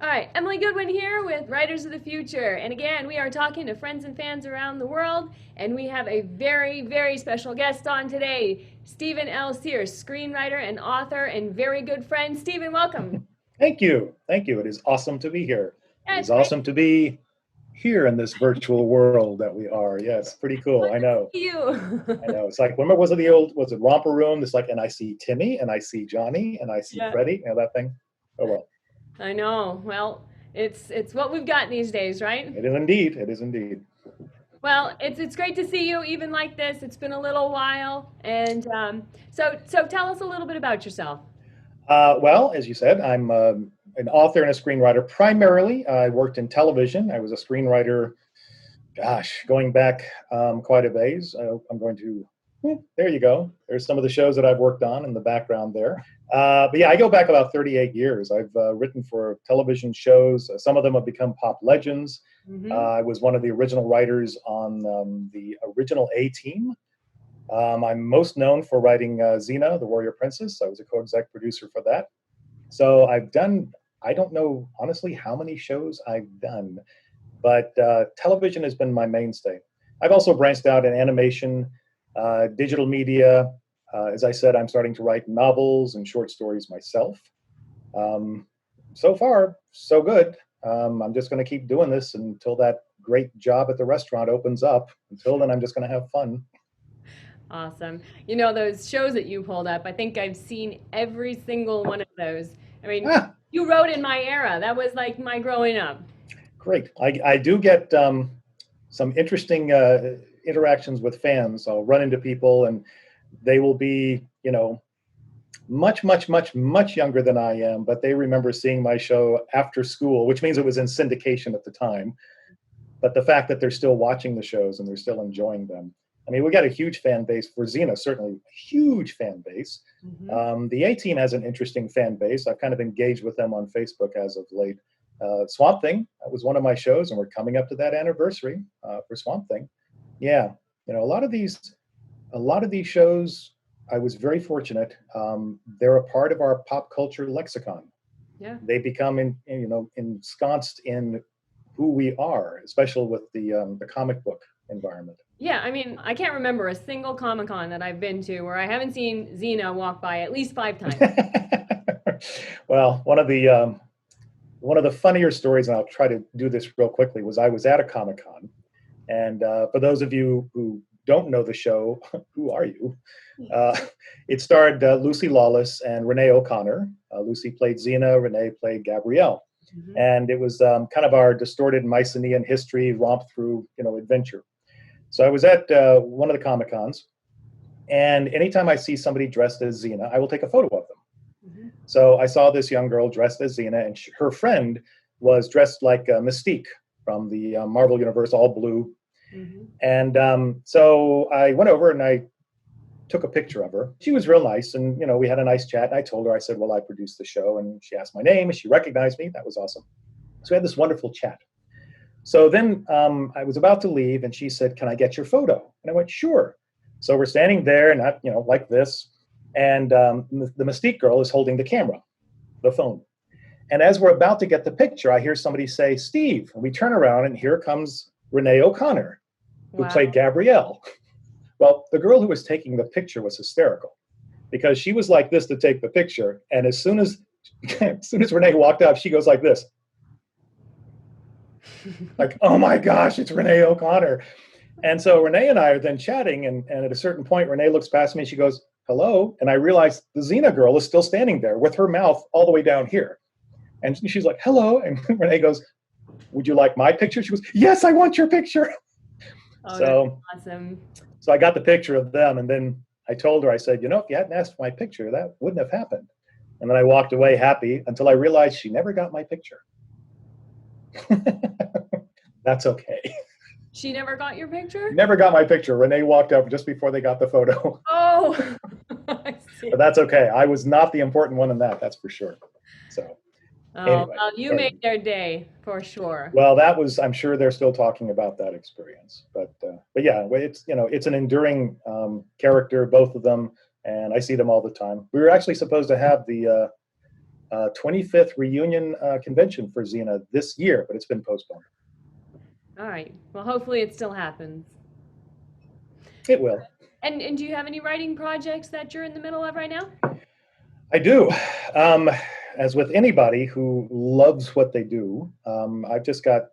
All right, Emily Goodwin here with Writers of the Future. And again, we are talking to friends and fans around the world, and we have a very, very special guest on today, Stephen L. Sears, screenwriter and author and very good friend. Stephen, welcome. Thank you. Thank you. It is awesome to be here. Yeah, It it's is great awesome to be here in this virtual world that we are. Yes, pretty cool. I to know. see you. I know. It's like, remember, was it Romper Room? It's like, and I see Timmy, and I see Johnny, and I see Yeah, Freddie, that thing. Oh, well. I know. Well, it's what we've got these days, right? It is indeed. It is indeed. Well, it's great to see you even like this. It's been a little while, and so tell us a little bit about yourself. Well, as you said, I'm an author and a screenwriter. Primarily, I worked in television. I was a screenwriter, gosh, going back quite a ways. I'm going to, there you go. There's some of the shows that I've worked on in the background there. But yeah, I go back about 38 years. I've written for television shows. Some of them have become pop legends. Hmm. I was one of the original writers on the original A-Team. I'm most known for writing Xena, the Warrior Princess. I was a co-exec producer for that. So I've done, I don't know honestly how many shows I've done, but television has been my mainstay. I've also branched out in animation, digital media. As I said, I'm starting to write novels and short stories myself. Um, so far, so good. I'm just going to keep doing this until that great job at the restaurant opens up. Until then, I'm just going to have fun. Awesome. You know, those shows that you pulled up, I think I've seen every single one of those. I mean, Ah, you wrote in my era. That was like my growing up. great. I do get some interesting interactions with fans. I'll run into people and they will be, much, much, much, much younger than I am, but they remember seeing my show after school, which means it was in syndication at the time. But the fact that they're still watching the shows and they're still enjoying them. I mean, we got a huge fan base for Xena, certainly a huge fan base. Hmm. The A-Team has an interesting fan base. I've kind of engaged with them on Facebook as of late. Swamp Thing, that was one of my shows, and we're coming up to that anniversary for Swamp Thing. Yeah, a lot of these shows, I was very fortunate. They're a part of our pop culture lexicon. Yeah. They become ensconced in who we are, especially with the comic book environment. Yeah, I mean, I can't remember a single Comic Con that I've been to where I haven't seen Xena walk by at least 5 times. Well, one of the funnier stories, and I'll try to do this real quickly, was I was at a Comic Con, and for those of you who don't know the show, who are you? Uh, it starred Lucy Lawless and Renee O'Connor. Lucy played Xena, Renee played Gabrielle, Hmm. and it was kind of our distorted Mycenaean history romp through, adventure. So I was at one of the Comic Cons, and anytime I see somebody dressed as Xena, I will take a photo of them. Hmm. So I saw this young girl dressed as Xena, and her friend was dressed like Mystique from the Marvel Universe, all blue. Hmm. And so I went over and I took a picture of her. She was real nice, and we had a nice chat. And I told her, I said, "Well, I produced the show," and she asked my name, and she recognized me. That was awesome. So we had this wonderful chat. So then I was about to leave, and she said, "Can I get your photo?" And I went, "Sure." So we're standing there, not like this, and the Mystique girl is holding the camera, the phone. And as we're about to get the picture, I hear somebody say, "Steve." And we turn around, and here comes Renee O'Connor, who Wow. played Gabrielle. Well, the girl who was taking the picture was hysterical because she was like this to take the picture, and as soon as Renee walked up, she goes like this, like, "Oh my gosh, it's Renee O'Connor." And so Renee and I are then chatting, and at a certain point, Renee looks past me and she goes, "Hello." And I realize the Xena girl is still standing there with her mouth all the way down here. And she's like, "Hello." And Renee goes, "Would you like my picture?" She goes, "Yes, I want your picture." Oh, that's So, awesome. so I got the picture of them. And then I told her, I said, "If you hadn't asked for my picture, that wouldn't have happened." And then I walked away happy until I realized she never got my picture. That's okay. She never got your picture? Never got my picture. Renee walked up just before they got the photo. Oh, I see. But that's okay. I was not the important one in that's for sure. So Oh, anyway, well, you made their day for sure. well, that was, I'm sure they're still talking about that experience. But yeah, it's an enduring character, both of them, and I see them all the time. We were actually supposed to have the 25th reunion convention for Xena this year, but it's been postponed. All right. Well, hopefully it still happens. It will. And do you have any writing projects that you're in the middle of right now? I do. As with anybody who loves what they do, I've just got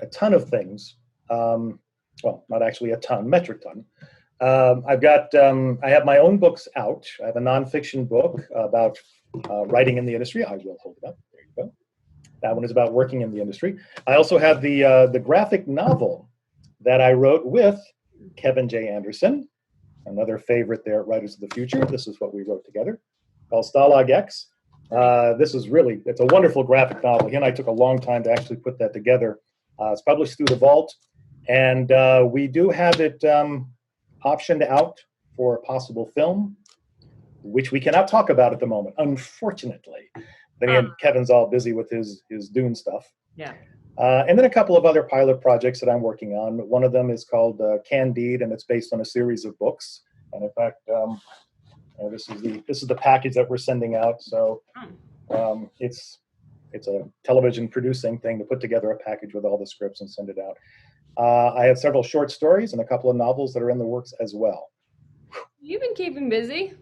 a ton of things. Well, not actually a ton, metric ton. I have my own books out. I have a nonfiction book about writing in the industry. I will hold it up. There you go. That one is about working in the industry. I also have the graphic novel that I wrote with Kevin J. Anderson, another favorite there at Writers of the Future. This is what we wrote together, called Stalag X. It's a wonderful graphic novel. He and I took a long time to actually put that together. It's published through the Vault, and we do have it optioned out for a possible film, which we cannot talk about at the moment, unfortunately. Then again, Kevin's all busy with his Dune stuff. Yeah. And then a couple of other pilot projects that I'm working on. One of them is called Candide, and it's based on a series of books. And in fact, this is the package that we're sending out. So it's a television producing thing to put together a package with all the scripts and send it out. I have several short stories and a couple of novels that are in the works as well. You've been keeping busy.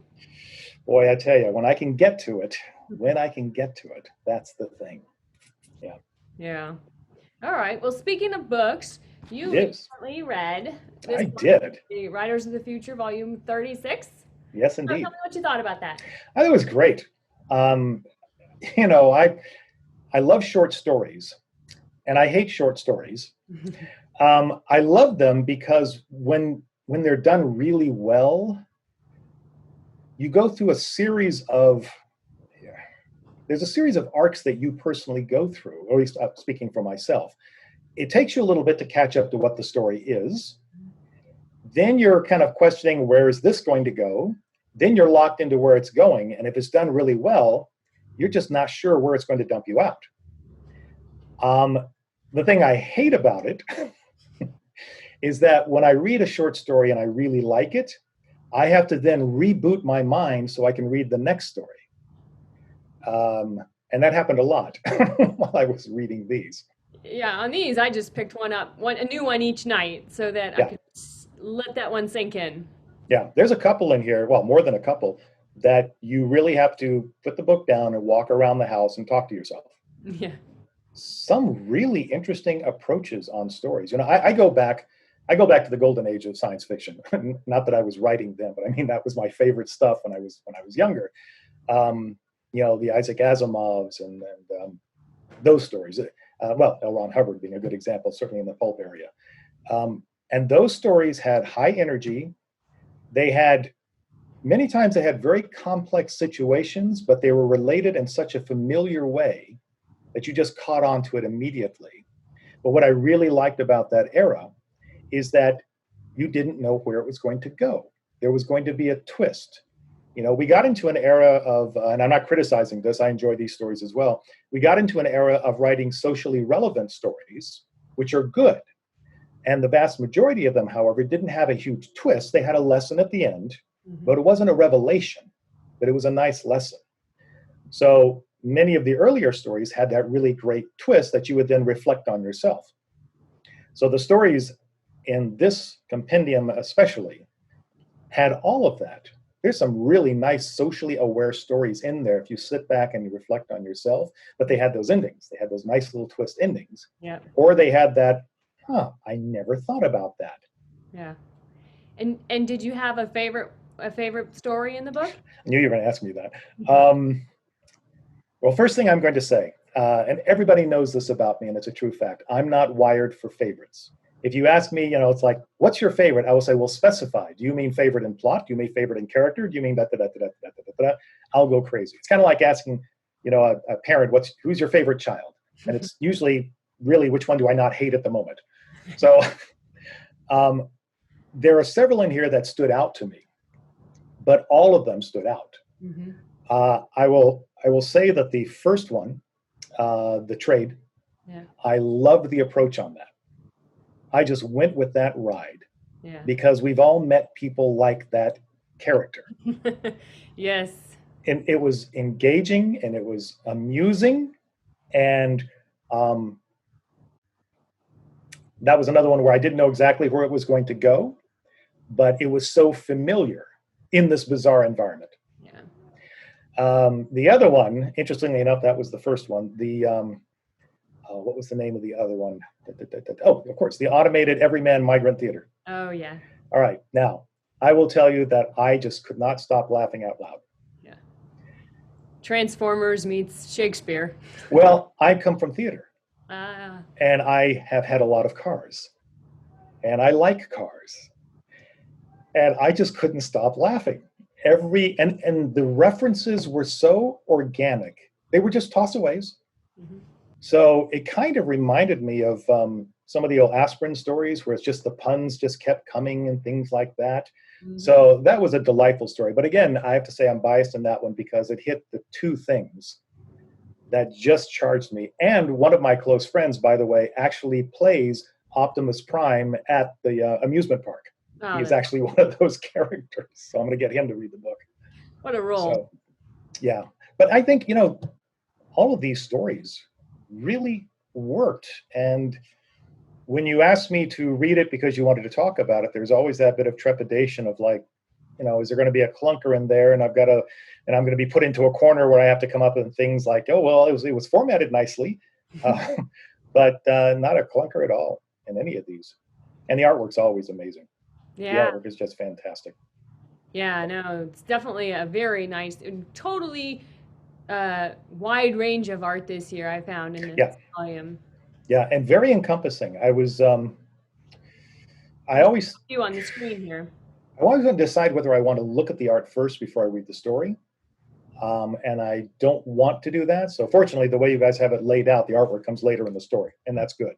Boy, I tell you, when I can get to it, that's the thing. Yeah. Yeah. All right. Well, speaking of books, you recently read this book, did. The Writers of the Future, Volume 36. Yes, indeed. Tell me what you thought about that. I thought it was great. I love short stories, and I hate short stories. I love them because when they're done really well, you go through there's a series of arcs that you personally go through, or at least speaking for myself. It takes you a little bit to catch up to what the story is. Then you're kind of questioning, where is this going to go? Then you're locked into where it's going. And if it's done really well, you're just not sure where it's going to dump you out. The thing I hate about it is that when I read a short story and I really like it, I have to then reboot my mind so I can read the next story. And that happened a lot while I was reading these. Yeah, on these, I just picked a new one each night so that I could let that one sink in. Yeah, there's a couple in here, well, more than a couple, that you really have to put the book down and walk around the house and talk to yourself. Yeah. Some really interesting approaches on stories. I go back to the golden age of science fiction. Not that I was writing then, but I mean that was my favorite stuff when I was younger. The Isaac Asimovs and those stories. L. Ron Hubbard being a good example, certainly in the pulp area. And those stories had high energy. Many times they had very complex situations, but they were related in such a familiar way that you just caught on to it immediately. But what I really liked about that era is that you didn't know where it was going to go. There was going to be a twist. We got into an era of, and I'm not criticizing this, I enjoy these stories as well. We got into an era of writing socially relevant stories, which are good. And the vast majority of them, however, didn't have a huge twist. They had a lesson at the end, but it wasn't a revelation, but it was a nice lesson. So many of the earlier stories had that really great twist that you would then reflect on yourself. So the stories in this compendium especially had all of that. There's some really nice socially aware stories in there if you sit back and you reflect on yourself, but they had those endings. They had those nice little twist endings. Yeah. Or they had that, I never thought about that. Yeah. And did you have a favorite story in the book? I knew you were going to ask me that. Well, first thing I'm going to say, and everybody knows this about me, and it's a true fact, I'm not wired for favorites. If you ask me, it's like, what's your favorite? I will say, well, specify. Do you mean favorite in plot? Do you mean favorite in character? Do you mean da-da-da-da-da-da-da-da? I'll go crazy. It's kind of like asking, a parent, who's your favorite child? And it's usually really, which one do I not hate at the moment? So there are several in here that stood out to me, but all of them stood out. Mm-hmm. I will say that the first one, the trade, I loved the approach on that. I just went with that ride because we've all met people like that character. Yes. and it was engaging and it was amusing, and that was another one where I didn't know exactly where it was going to go, but it was so familiar in this bizarre environment. Yeah. The other one, interestingly enough, that was the first one. What was the name of the other one? Oh, of course, the automated Everyman Migrant Theater. Oh, yeah. All right, now I will tell you that I just could not stop laughing out loud. Yeah. Transformers meets Shakespeare. Well, I come from theater, Ah. and I have had a lot of cars, and I like cars, and I just couldn't stop laughing. And the references were so organic; they were just tossaways. Mhm. So it kind of reminded me of some of the old aspirin stories where it's just the puns just kept coming and things like that. Mhm. So that was a delightful story. But again, I have to say I'm biased in that one because it hit the two things that just charged me. And one of my close friends, by the way, actually plays Optimus Prime at the amusement park. Oh, He's that's actually one of those characters. So I'm going to get him to read the book. what a role. So, yeah. But I think, all of these stories really worked. And when you asked me to read it because you wanted to talk about it, there's always that bit of trepidation of like, is there going to be a clunker in there, and I'm going to be put into a corner where I have to come up with things like, oh well, it was formatted nicely, but not a clunker at all in any of these. And the artwork's always amazing. Yeah. The artwork is just fantastic. Yeah, no, it's definitely a very nice, totally wide range of art this year I found in this volume. Yeah, and very encompassing. I There's always a few on the screen here. I always going to decide whether I want to look at the art first before I read the story. And I don't want to do that. So fortunately, the way you guys have it laid out, the artwork comes later in the story, and that's good.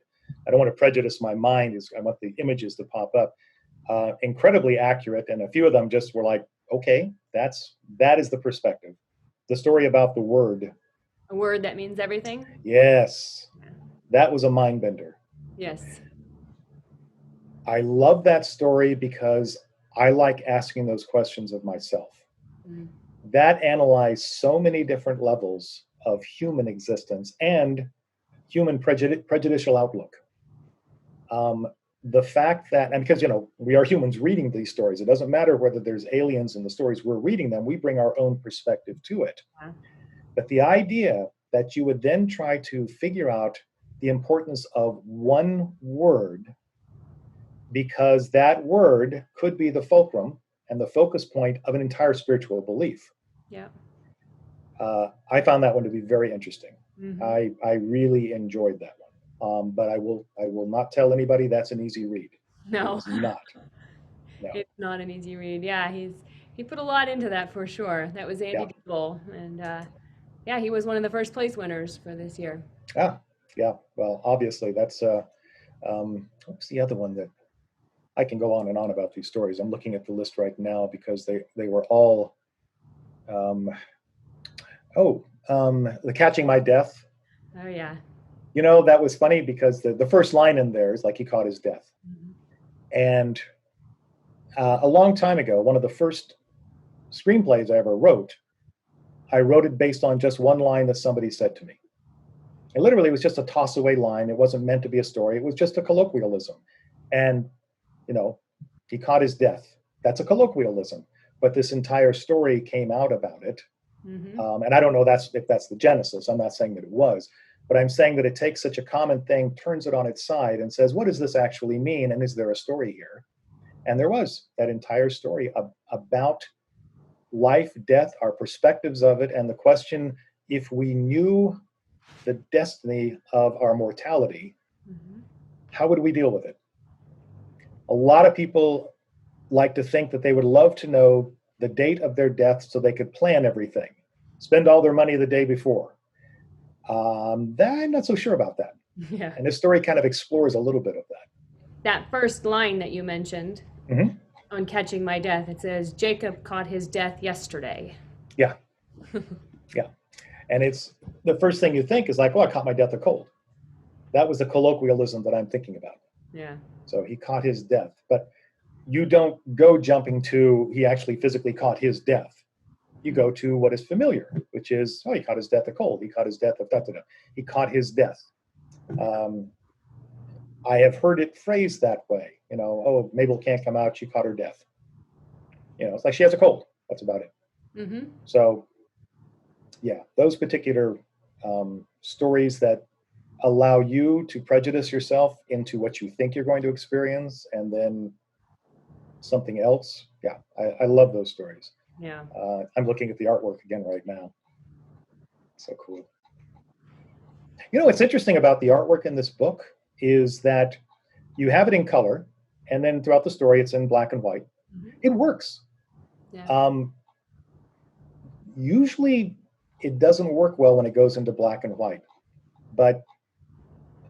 I don't want to prejudice my mind. I want the images to pop up. Incredibly accurate, and a few of them just were like, okay, that is the perspective. The story about the word. A word that means everything? Yes. That was a mind bender. Yes. I love that story because I like asking those questions of myself. Mm. That analyzed so many different levels of human existence and human prejudicial outlook. The fact that, and because, we are humans reading these stories, it doesn't matter whether there's aliens in the stories we're reading them, we bring our own perspective to it. Yeah. But the idea that you would then try to figure out the importance of one word, because that word could be the fulcrum and the focus point of an entire spiritual belief. Yeah. I found that one to be very interesting. Mm-hmm. I really enjoyed that one. But I will not tell anybody that's an easy read. No. It's not. No. It's not an easy read. Yeah, he put a lot into that for sure. That was Andy Deagle, and yeah, he was one of the first place winners for this year. Yeah. Well, obviously that's what's the other one that I can go on and on about these stories. I'm looking at the list right now because they were all The Catching My Death. Oh yeah. That was funny because the first line in there is like he caught his death. Mm-hmm. And a long time ago, one of the first screenplays I ever wrote, I wrote it based on just one line that somebody said to me. It literally was just a toss away line. It wasn't meant to be a story. It was just a colloquialism. And, he caught his death. That's a colloquialism. But this entire story came out about it. Mm-hmm. And I don't know if that's the genesis. I'm not saying that it was. But I'm saying that it takes such a common thing, turns it on its side, and says, what does this actually mean? And is there a story here? And there was that entire story about life, death, our perspectives of it, and the question, if we knew the destiny of our mortality, mm-hmm. how would we deal with it? A lot of people like to think that they would love to know the date of their death so they could plan everything, spend all their money the day before. I'm not so sure about that. Yeah. And this story kind of explores a little bit of that. That first line that you mentioned, mm-hmm. on Catching My Death, it says, Jacob caught his death yesterday. Yeah. Yeah. And it's the first thing you think is like, I caught my death of cold. That was the colloquialism that I'm thinking about. Yeah. So he caught his death. But you don't go jumping to he actually physically caught his death. you go to what is familiar, which is, oh, he caught his death of cold. He caught his death of da-da-da. He caught his death. I have heard it phrased that way. Oh, Mabel can't come out. She caught her death. It's like she has a cold. That's about it. Mm-hmm. So, yeah, those particular stories that allow you to prejudice yourself into what you think you're going to experience and then something else. Yeah, I love those stories. Yeah. I'm looking at the artwork again right now. So cool. What's interesting about the artwork in this book is that you have it in color, and then throughout the story, it's in black and white. Mm-hmm. It works. Yeah. Usually, it doesn't work well when it goes into black and white. But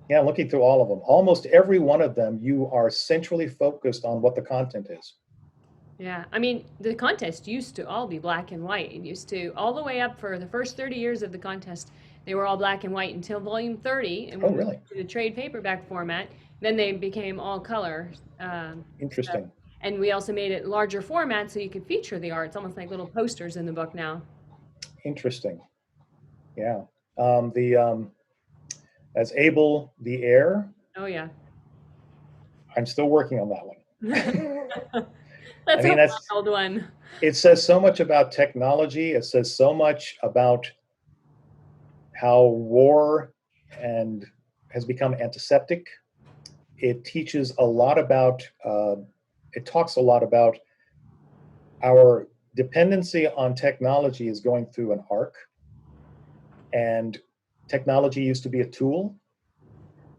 yeah, looking through all of them, almost every one of them, you are centrally focused on what the content is. Yeah, I mean, the contest used to all be black and white. It used to, all the way up for the first 30 years of the contest, they were all black and white until volume 30. And Oh, when we really? went to the trade paperback format, then they became all color. Interesting. And we also made it larger format so you could feature the art. It's almost like little posters in the book now. Interesting. Yeah. As Abel the Heir, Oh, yeah. I'm still working on that one. That's I mean, a wild one. It says so much about technology. It says so much about how war has become antiseptic. It teaches a lot about, it talks a lot about our dependency on technology is going through an arc. And technology used to be a tool.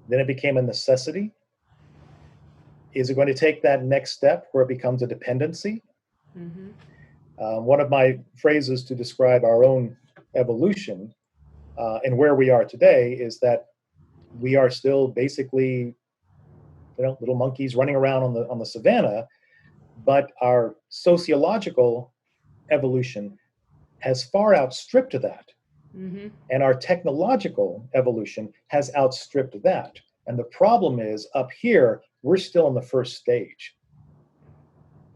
Then it became a necessity. Is it going to take that next step where it becomes a dependency? Mm-hmm. One of my phrases to describe our own evolution and where we are today is that we are still basically, little monkeys running around on the savannah, but our sociological evolution has far outstripped that. Mm-hmm. And our technological evolution has outstripped that. And the problem is up here, we're still in the first stage.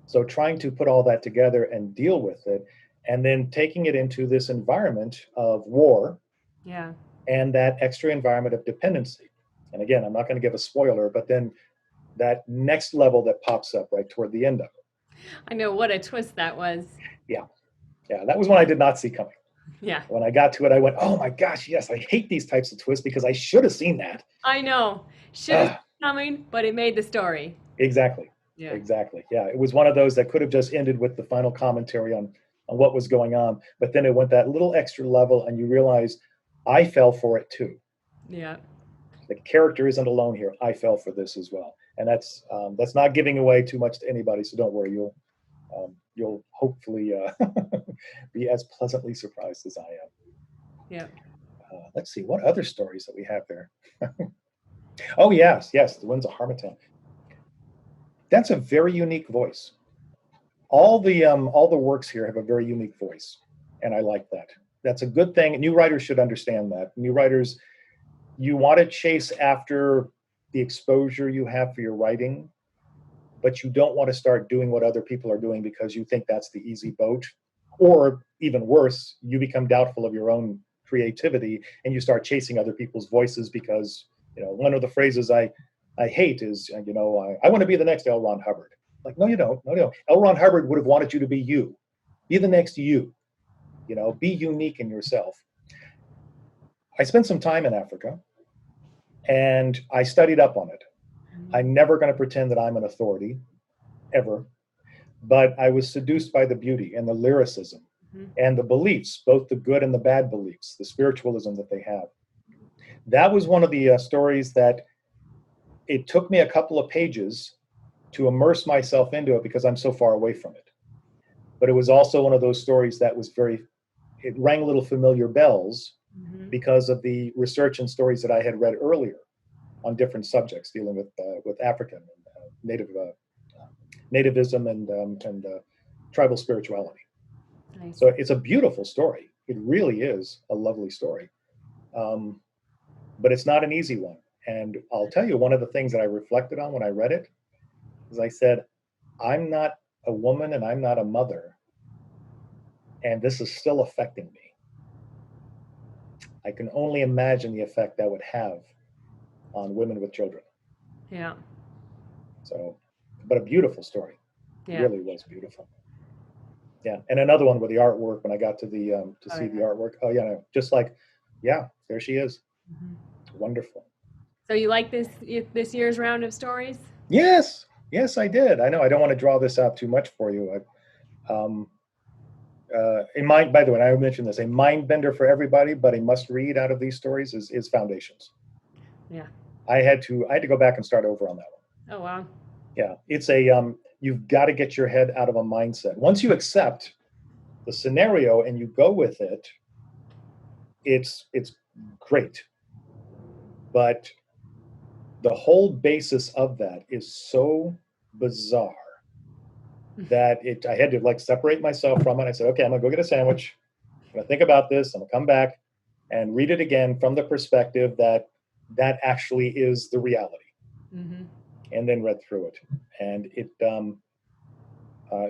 So trying to put all that together and deal with it, and then taking it into this environment of war, Yeah. and that extra environment of dependency. And again, I'm not going to give a spoiler, but then that next level that pops up right toward the end of it. I know, what a twist that was. Yeah, that was one I did not see coming. Yeah. When I got to it, I went, oh my gosh, yes, I hate these types of twists because I should have seen that. I know. Should have coming, but it made the story. Exactly. Yeah. Exactly. Yeah, it was one of those that could have just ended with the final commentary on what was going on, but then it went that little extra level, and you realize I fell for it too. Yeah. The character isn't alone here. I fell for this as well, and that's not giving away too much to anybody. So don't worry, you'll hopefully be as pleasantly surprised as I am. Yeah. Let's see what other stories that we have there. Oh yes, the Winds of Harmattan. That's a very unique voice. All the works here have a very unique voice, and I like that. That's a good thing. New writers should understand that. New writers, you want to chase after the exposure you have for your writing, but you don't want to start doing what other people are doing because you think that's the easy boat. Or even worse, you become doubtful of your own creativity and you start chasing other people's voices because, one of the phrases I hate is, I want to be the next L. Ron Hubbard. Like, no, you don't. No. L. Ron Hubbard would have wanted you to be you. Be the next you. Be unique in yourself. I spent some time in Africa and I studied up on it. I'm never going to pretend that I'm an authority, ever. But I was seduced by the beauty and the lyricism and the beliefs, both the good and the bad beliefs, the spiritualism that they have. That was one of the stories that it took me a couple of pages to immerse myself into it because I'm so far away from it. But it was also one of those stories that was it rang little familiar bells because of the research and stories that I had read earlier on different subjects dealing with African and nativism and tribal spirituality. Nice. So it's a beautiful story. It really is a lovely story. But it's not an easy one. And I'll tell you, one of the things that I reflected on when I read it is I said, I'm not a woman and I'm not a mother. and this is still affecting me. I can only imagine the effect that would have on women with children. Yeah. So, but a beautiful story. It Yeah. really was beautiful. Yeah, and another one with the artwork. When I got to the to Oh, see yeah. the artwork, oh yeah, no, just like, yeah, there she is. Mhm. Wonderful. So you like this year's round of stories? Yes, yes, I did. I know. I don't want to draw this out too much for you. In mind, by the way, I mentioned this. A mind bender for everybody, but a must read out of these stories is Foundations. Yeah. I had to go back and start over on that one. Oh wow. Yeah, it's a you've got to get your head out of a mindset. Once you accept the scenario and you go with it, it's great. But the whole basis of that is so bizarre that I had to like separate myself from it. I said, okay, I'm gonna go get a sandwich. I'm gonna think about this. I'm gonna come back and read it again from the perspective that that actually is the reality. Mm-hmm. And then read through it, and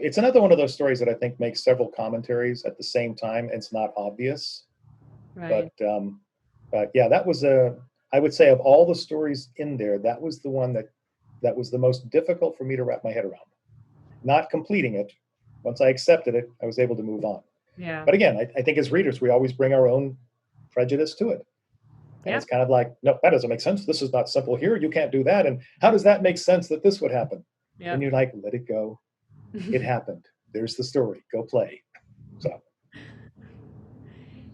it's another one of those stories that I think makes several commentaries at the same time. It's not obvious, Right. but yeah, that was a. I would say of all the stories in there, that was the one that was the most difficult for me to wrap my head around. Not completing it, once I accepted it, I was able to move on. Yeah. But again, I think as readers, we always bring our own prejudice to it. And Yeah. it's kind of like, no, that doesn't make sense. This is not simple here. You can't do that. And how does that make sense that this would happen? Yeah. And you're like, let it go. It happened. There's the story. Go play. So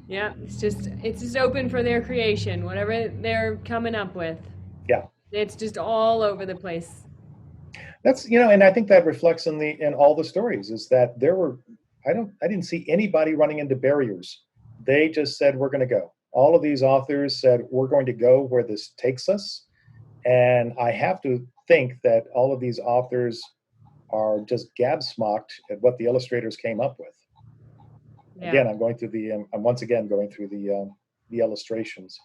Yeah. It's just open for their creation, whatever they're coming up with. yeah, It's just all over the place. that's and I think that reflects in all the stories is that there were I didn't see anybody running into barriers. They just said we're going to go. All of these authors said we're going to go where this takes us, and I have to think that all of these authors are just gabsmacked at what the illustrators came up with. Yeah. Again, I'm once again going through the illustrations.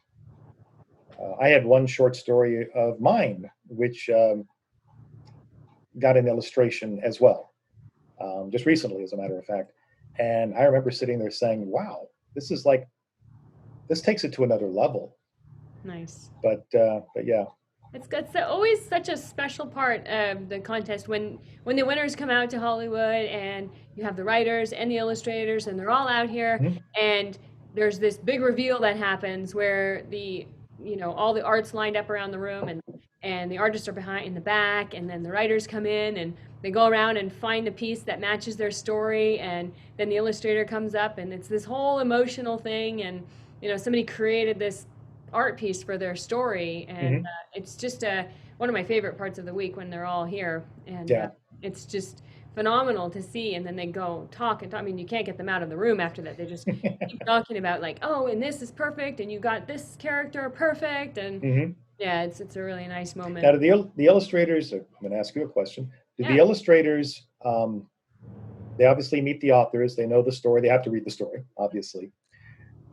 I had one short story of mine which got an illustration as well, just recently, as a matter of fact. And I remember sitting there saying, "Wow, this takes it to another level." Nice. But yeah, It's always such a special part of the contest when the winners come out to Hollywood and you have the writers and the illustrators and they're all out here Mhm. and there's this big reveal that happens where all the art's lined up around the room and the artists are behind in the back and then the writers come in and they go around and find a piece that matches their story and then the illustrator comes up and it's this whole emotional thing and somebody created this art piece for their story and Mhm. it's just one of my favorite parts of the week when they're all here and Yeah. it's just phenomenal to see and then they go talk and talk. I mean you can't get them out of the room after that. They just keep talking about like, oh, and this is perfect and you got this character perfect and Mhm. yeah, it's a really nice Now, moment. do the illustrators? I'm going to ask you a question. Do the Yeah. illustrators? They obviously meet the authors. They know the story. They have to read the story, obviously.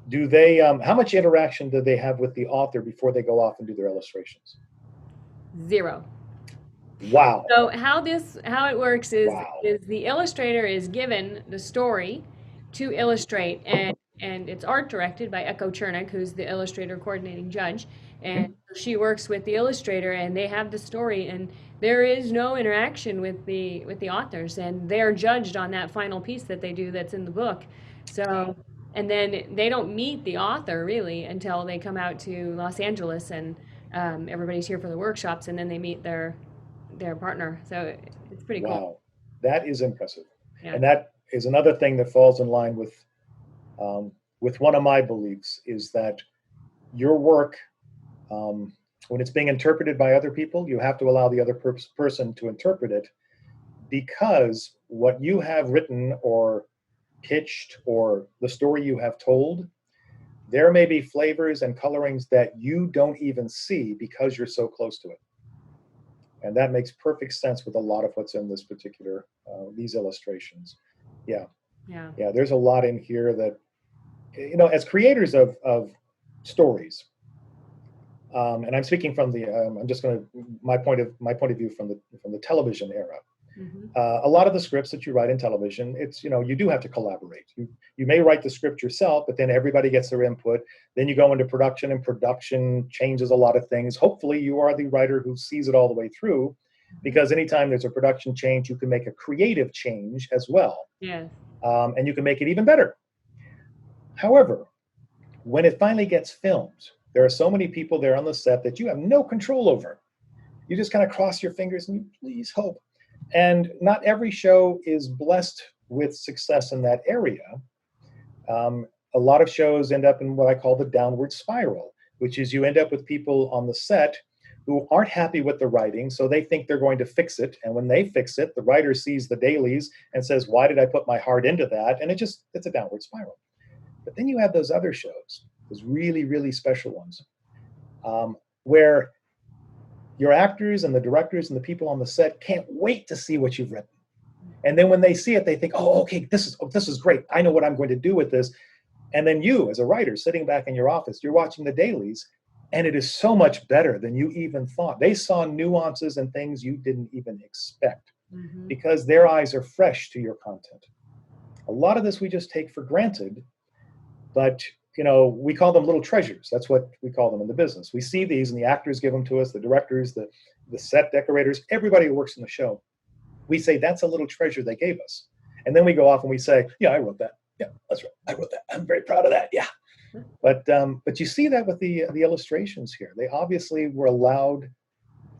Do they? How much interaction do they have with the author before they go off and do their illustrations? Zero. Wow! So how it works is Wow! is the illustrator is given the story to illustrate and it's art directed by Echo Chernick, who's the illustrator coordinating judge, and Mhm. she works with the illustrator and they have the story and there is no interaction with the authors and they're judged on that final piece that they do that's in the book. So and then they don't meet the author really until they come out to Los Angeles and everybody's here for the workshops and then they meet their partner. So it's pretty cool. Wow! That is impressive, Yeah. and that is another thing that falls in line um, with one of my beliefs is that your work, um, when it's being interpreted by other people, you have to allow the other person to interpret it because what you have written or pitched or the story you have told, there may be flavors and colorings that you don't even see because you're so close to it. And that makes perfect sense with a lot of what's in this particular these illustrations. Yeah, Yeah. yeah. There's a lot in here that as creators of stories, and I'm speaking from the I'm just going to my point of view from the television era. Hmm. A lot of the scripts that you write in television, it's, you do have to collaborate. You may write the script yourself, but then everybody gets their input. Then you go into production, and production changes a lot of things. Hopefully you are the writer who sees it all the way through, because anytime there's a production change, you can make a creative change as well. Yes. And you can make it even better. However, when it finally gets filmed, there are so many people there on the set that you have no control over. You just kind of cross your fingers and you please hope. And not every show is blessed with success in that area. A lot of shows end up in what I call the downward spiral, which is you end up with people on the set who aren't happy with the writing, so they think they're going to fix it. And when they fix it, the writer sees the dailies and says, why did I put my heart into that? And it's a downward spiral. But then you have those other shows, those really, really special ones, where your actors and the directors and the people on the set can't wait to see what you've written. And then when they see it, they think, oh, okay, this is great. I know what I'm going to do with this. And then you, as a writer, sitting back in your office, you're watching the dailies, and it is so much better than you even thought. They saw nuances and things you didn't even expect, because their eyes are fresh to your content. A lot of this we just take for granted, but we call them little treasures. That's what we call them in the business. We see these, and the actors give them to us, the directors, the set decorators, everybody who works in the show. We say, that's a little treasure they gave us. And then we go off and we say, yeah, I wrote that. Yeah, that's right. I wrote that. I'm very proud of that. Yeah. But you see that with the illustrations here. They obviously were allowed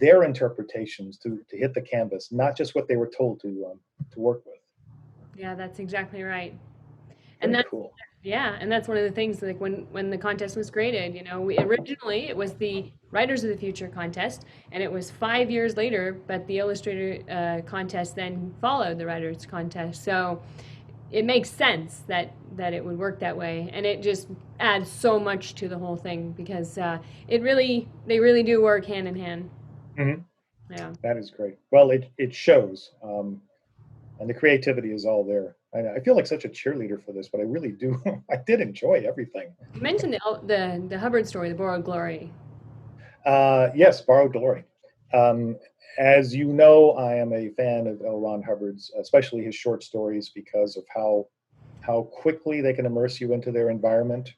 their interpretations to hit the canvas, not just what they were told to work with. Yeah, that's exactly right. Very And that's cool. yeah, and that's one of the things, like when the contest was created, originally it was the Writers of the Future contest, and it was 5 years later, but the Illustrator contest then followed the Writers contest. So it makes sense that it would work that way, and it just adds so much to the whole thing, because they really do work hand in hand. Mm-hmm. Yeah. That is great. Well, it shows, and the creativity is all there. I feel like such a cheerleader for this, but I really do. I did enjoy everything. You mentioned the Hubbard story, the Borrowed Glory. Yes, Borrowed Glory. Um, as you know, I am a fan of L. Ron Hubbard's, especially his short stories, because of how quickly they can immerse you into their environment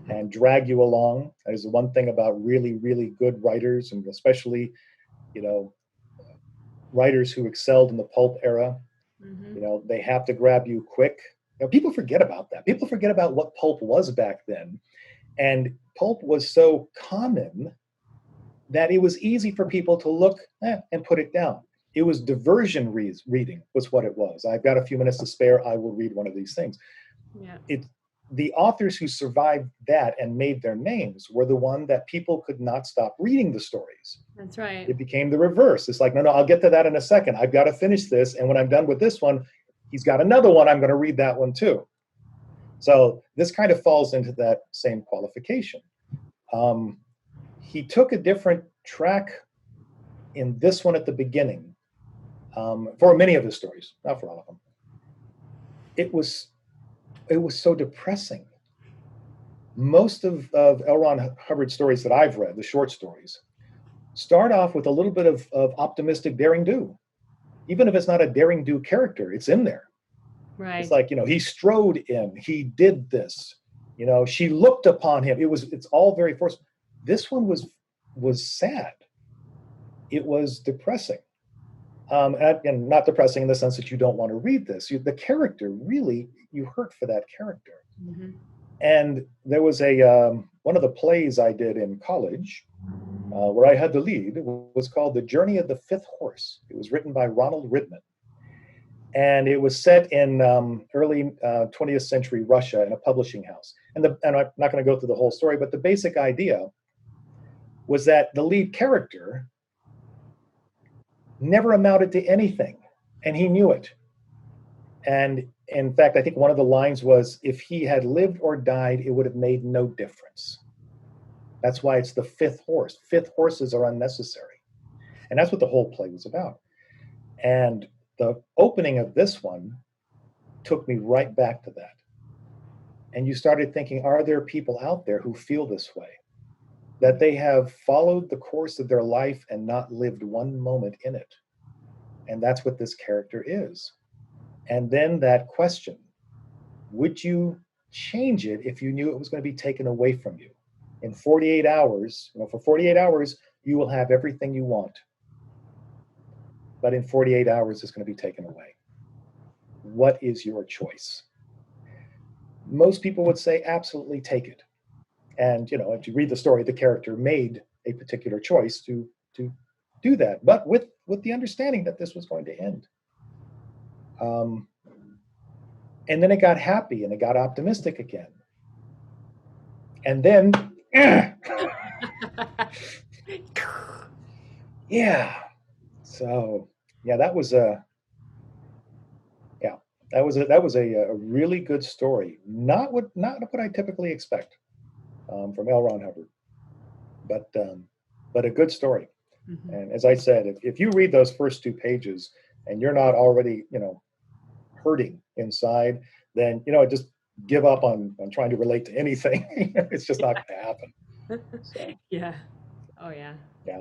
and drag you along. That is the one thing about really, really good writers, and especially, you know, writers who excelled in the pulp era. They have to grab you quick. People forget about that. People forget about what pulp was back then. And pulp was so common that it was easy for people to look and put it down. It was diversion reading was what it was. I've got a few minutes to spare. I will read one of these things. Yeah. The authors who survived that and made their names were the one that people could not stop reading the stories. That's right. It became the reverse. It's like, no, I'll get to that in a second. I've got to finish this. And when I'm done with this one, he's got another one. I'm going to read that one too. So this kind of falls into that same qualification. He took a different track in this one at the beginning, for many of his stories, not for all of them. It was so depressing. Most of L. Ron Hubbard's stories that I've read, the short stories, start off with a little bit of optimistic daring do. Even if it's not a daring do character, it's in there. Right. It's like, he strode in, he did this, she looked upon him. It's all very forceful. This one was sad. It was depressing. And not depressing in the sense that you don't want to read this. The character, really, you hurt for that character. And there was one of the plays I did in college, where I had the lead, was called The Journey of the Fifth Horse. It was written by Ronald Ridman. And it was set in early 20th century Russia in a publishing house. And I'm not going to go through the whole story, but the basic idea was that the lead character never amounted to anything, and he knew it. And in fact, I think one of the lines was, if he had lived or died, it would have made no difference. That's why it's the fifth horse. Fifth horses are unnecessary. And that's what the whole play was about. And the opening of this one took me right back to that. And you started thinking, are there people out there who feel this way? That they have followed the course of their life and not lived one moment in it. And that's what this character is. And then that question, would you change it if you knew it was going to be taken away from you? In 48 hours, for 48 hours, you will have everything you want. But in 48 hours, it's going to be taken away. What is your choice? Most people would say, absolutely take it. And, if you read the story, the character made a particular choice to do that, but with the understanding that this was going to end. And then it got happy and it got optimistic again. And then, yeah. So, yeah, that was a really good story. Not what I typically expect from L. Ron Hubbard, but a good story. Mm-hmm. And as I said, if you read those first 2 pages and you're not already, hurting inside, then just give up on trying to relate to anything. It's just not going to happen. So. Yeah. Oh yeah. Yeah.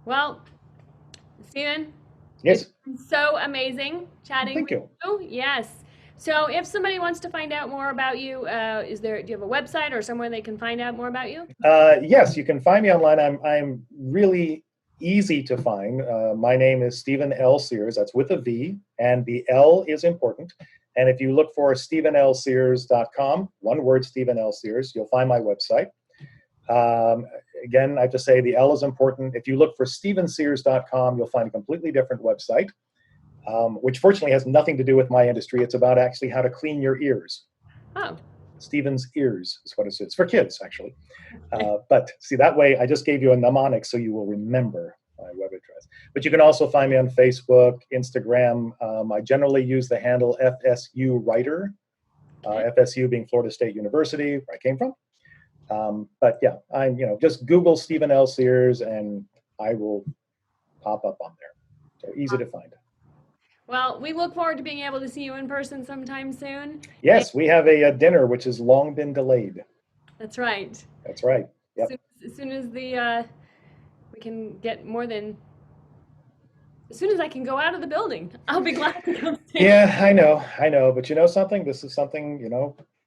Well, Stephen. Yes. It's so amazing chatting. Thank you. You. Yes. So if somebody wants to find out more about you, do you have a website or somewhere they can find out more about you? Yes, you can find me online. I'm really easy to find. My name is Stephen L. Sears. That's with a V, and the L is important. And if you look for StephenLSears.com, one word, Stephen L. Sears, you'll find my website. Again, I have to say the L is important. If you look for StephenSears.com, you'll find a completely different website, which fortunately has nothing to do with my industry. It's about actually how to clean your ears. Oh. Stephen's Ears is what it is. It's for kids, actually. But see, that way I just gave you a mnemonic so you will remember my web address. But you can also find me on Facebook, Instagram. I generally use the handle FSU Writer, FSU being Florida State University, where I came from. But yeah, I'm, just Google Stephen L. Sears and I will pop up on there. So easy to find. Well, we look forward to being able to see you in person sometime soon. Yes, we have a dinner which has long been delayed. That's right. That's right. Yep. As soon as we can get more than, as soon as I can go out of the building, I'll be glad to come see. Yeah, I know. But you know something? This is something,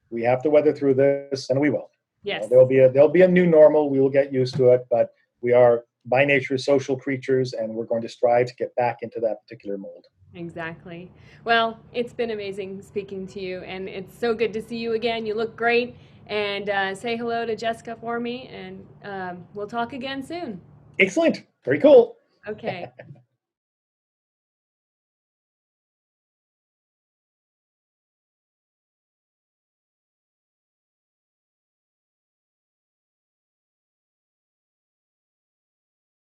we have to weather through this, and we will. Yes. There'll be a new normal. We will get used to it, but we are by nature social creatures, and we're going to strive to get back into that particular mold. Exactly. Well, it's been amazing speaking to you, and it's so good to see you again. You look great, and say hello to Jessica for me, and we'll talk again soon. Excellent. Very cool. Okay.